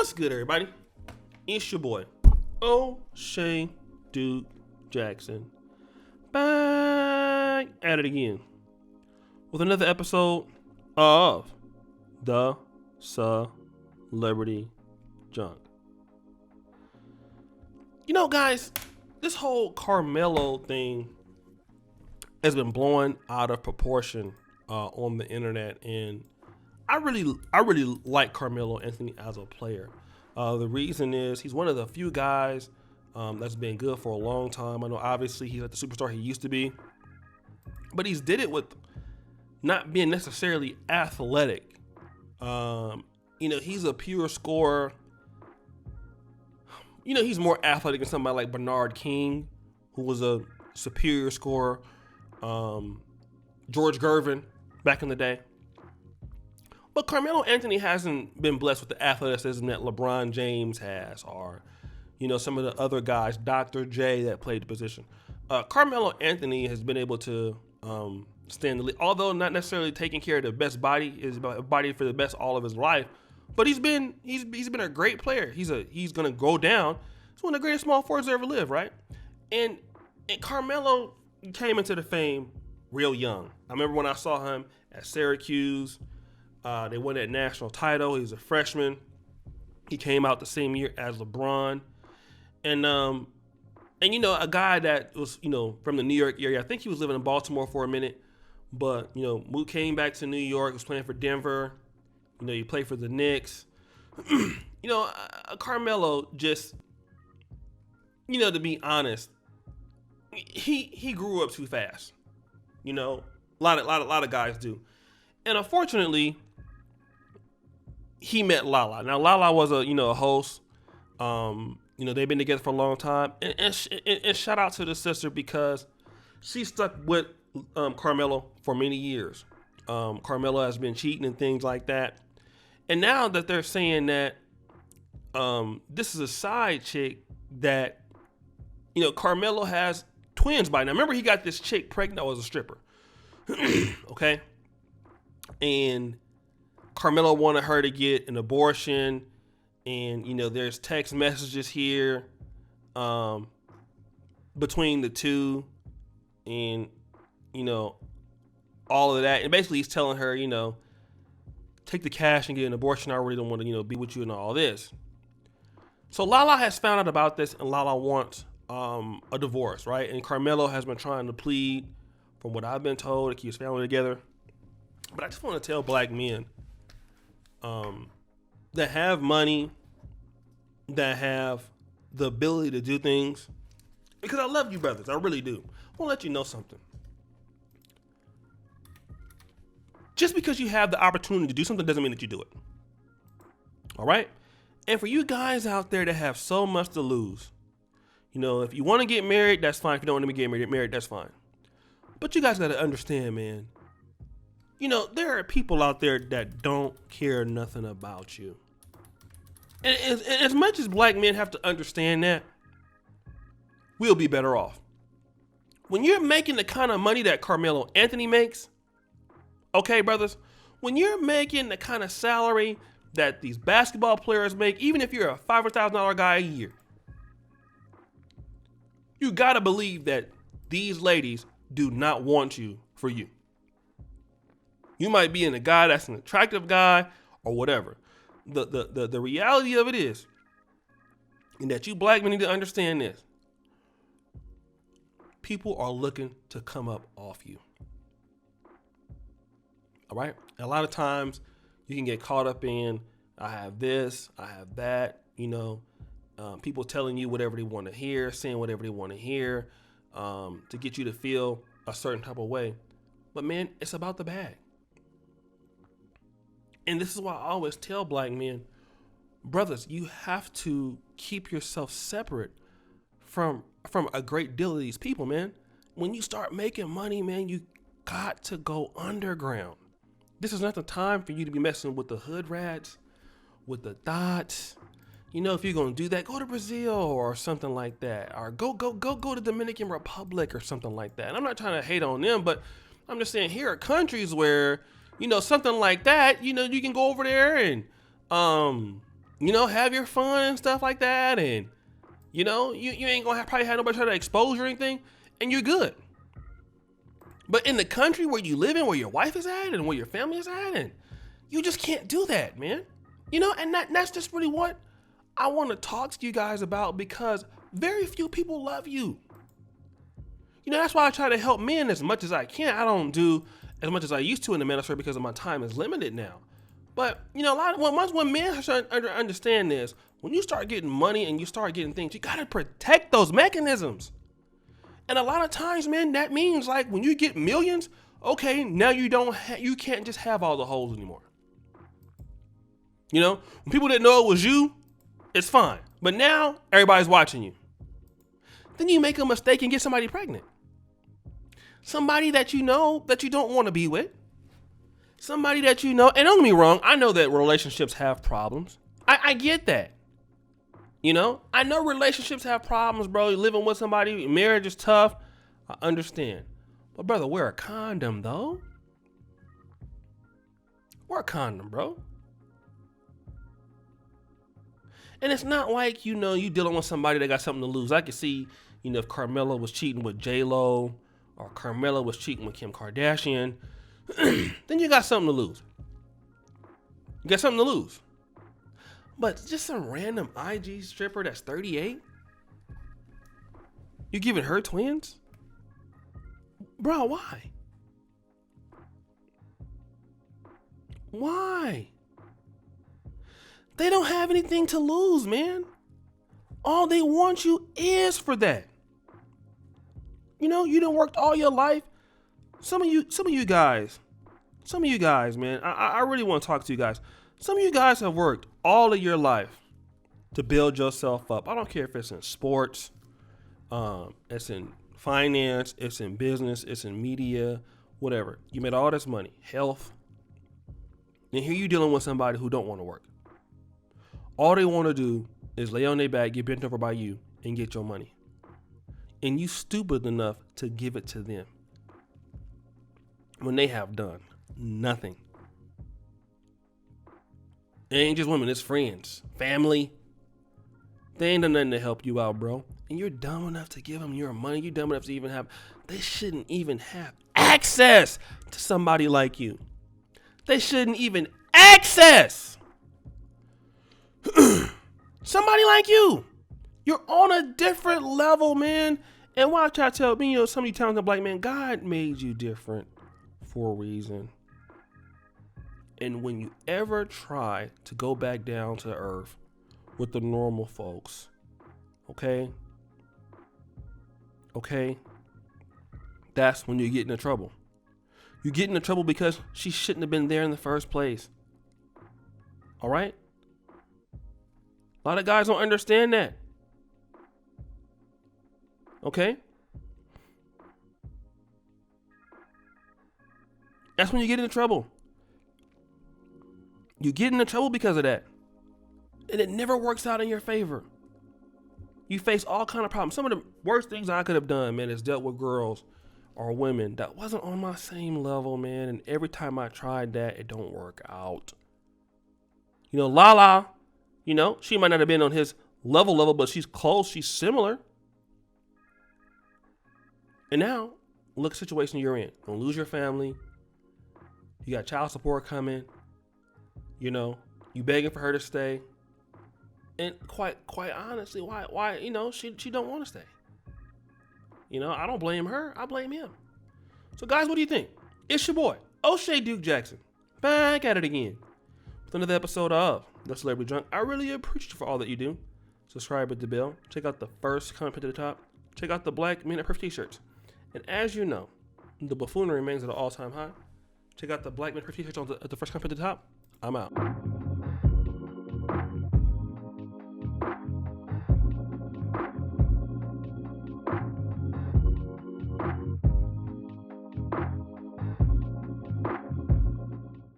What's good, everybody? It's your boy, O'Shea Duke Jackson, back at it again with another episode of the Celebrity Junk. You know, guys, this whole Carmelo thing has been blowing out of proportion on the internet, and I really like Carmelo Anthony as a player. The reason is he's one of the few guys that's been good for a long time. I know obviously he's not the superstar he used to be, but he's did it with not being necessarily athletic. He's a pure scorer. He's more athletic than somebody like Bernard King, who was a superior scorer. George Gervin back in the day. But Carmelo Anthony hasn't been blessed with the athleticism that LeBron James has, or, some of the other guys, Dr. J, that played the position. Carmelo Anthony has been able to stay in the league, although not necessarily taking care of the best body, his body for the best all of his life. But he's been a great player. He's gonna go down. He's one of the greatest small forwards to ever live, right? And Carmelo came into the fame real young. I remember when I saw him at Syracuse. They won that national title. He was a freshman. He came out the same year as LeBron. And a guy that was, from the New York area. I think he was living in Baltimore for a minute. But, came back to New York, was playing for Denver. He played for the Knicks. Carmelo just, to be honest, he grew up too fast. A lot of guys do. And unfortunately, he met Lala. Now, Lala was a host. They've been together for a long time. And shout out to the sister because she stuck with Carmelo for many years. Carmelo has been cheating and things like that. And now that they're saying that this is a side chick that, Carmelo has twins by now. Remember, he got this chick pregnant that was a stripper. Okay? And Carmelo wanted her to get an abortion, and there's text messages here between the two, and all of that. And basically he's telling her, take the cash and get an abortion. I really don't want to be with you and all this. So Lala has found out about this, and Lala wants a divorce, right? And Carmelo has been trying to plead, from what I've been told, to keep his family together. But I just want to tell black men that have money, that have the ability to do things, because I love you brothers, I really do. I want to let you know something. Just because you have the opportunity to do something doesn't mean that you do it. All right? And for you guys out there that have so much to lose, if you want to get married, that's fine. If you don't want to get married, that's fine. But you guys got to understand, man, there are people out there that don't care nothing about you. And as much as black men have to understand that, we'll be better off. When you're making the kind of money that Carmelo Anthony makes, okay, brothers, when you're making the kind of salary that these basketball players make, even if you're a $500,000 guy a year, you got to believe that these ladies do not want you for you. You might be in a guy that's an attractive guy or whatever. The reality of it is, and that you black men need to understand this, people are looking to come up off you. All right? A lot of times you can get caught up in, I have this, I have that, people telling you whatever they want to hear, saying whatever they want to hear, to get you to feel a certain type of way. But man, it's about the bag. And this is why I always tell black men, brothers, you have to keep yourself separate from a great deal of these people, man. When you start making money, man, you got to go underground. This is not the time for you to be messing with the hood rats, with the thoughts. If you're going to do that, go to Brazil or something like that. Or go to Dominican Republic or something like that. And I'm not trying to hate on them, but I'm just saying here are countries where, something like that, you can go over there and have your fun and stuff like that. And, you ain't going to probably have nobody try to expose you or anything. And you're good. But in the country where you live in, where your wife is at and where your family is at, and you just can't do that, man. And that's just really what I want to talk to you guys about, because very few people love you. That's why I try to help men as much as I can. I don't do as much as I used to in the ministry because my time is limited now. But, when men start to understand this, when you start getting money and you start getting things, you got to protect those mechanisms. And a lot of times, man, that means like when you get millions, okay, now you can't just have all the holes anymore. When people didn't know it was you, it's fine. But now everybody's watching you. Then you make a mistake and get somebody pregnant. Somebody that you know that you don't want to be with. Somebody that and don't get me wrong, I know that relationships have problems. I get that. I know relationships have problems, bro. You're living with somebody, marriage is tough. I understand. But brother, wear a condom though. Wear a condom, bro. And it's not like, you dealing with somebody that got something to lose. I could see, if Carmelo was cheating with J-Lo or Carmelo was cheating with Kim Kardashian, then you got something to lose. You got something to lose. But just some random IG stripper that's 38? You giving her twins? Bro, why? Why? They don't have anything to lose, man. All they want you is for that. You done worked all your life. Some of you guys, man, I really want to talk to you guys. Some of you guys have worked all of your life to build yourself up. I don't care if it's in sports, it's in finance, it's in business, it's in media, whatever. You made all this money, health. And here you dealing with somebody who don't want to work. All they want to do is lay on their back, get bent over by you, and get your money. And you stupid enough to give it to them when they have done nothing. It ain't just women, it's friends, family. They ain't done nothing to help you out, bro. And you're dumb enough to give them your money. You're dumb enough to even they shouldn't even have access to somebody like you. They shouldn't even access somebody like you. You're on a different level, man. And why I try to tell me, some of you talented black men, God made you different for a reason. And when you ever try to go back down to earth with the normal folks, okay, that's when you get into trouble. You get into trouble because she shouldn't have been there in the first place. All right? A lot of guys don't understand that. Okay? That's when you get into trouble. You get into trouble because of that. And it never works out in your favor. You face all kind of problems. Some of the worst things I could have done, man, is dealt with girls or women that wasn't on my same level, man. And every time I tried that, it don't work out. Lala, she might not have been on his level, but she's close. She's similar. And now, look at the situation you're in. You're gonna lose your family. You got child support coming. You begging for her to stay. And quite honestly, why, she don't want to stay. I don't blame her. I blame him. So guys, what do you think? It's your boy, O'Shea Duke Jackson, back at it again with another episode of The Celebrity Drunk. I really appreciate you for all that you do. Subscribe with the bell. Check out the first comment at the top. Check out the Black Men at Perfect t-shirts. And as you know, the buffoonery remains at an all-time high. Check out the Black Men at Perfect t-shirts at the first comment at the top. I'm out.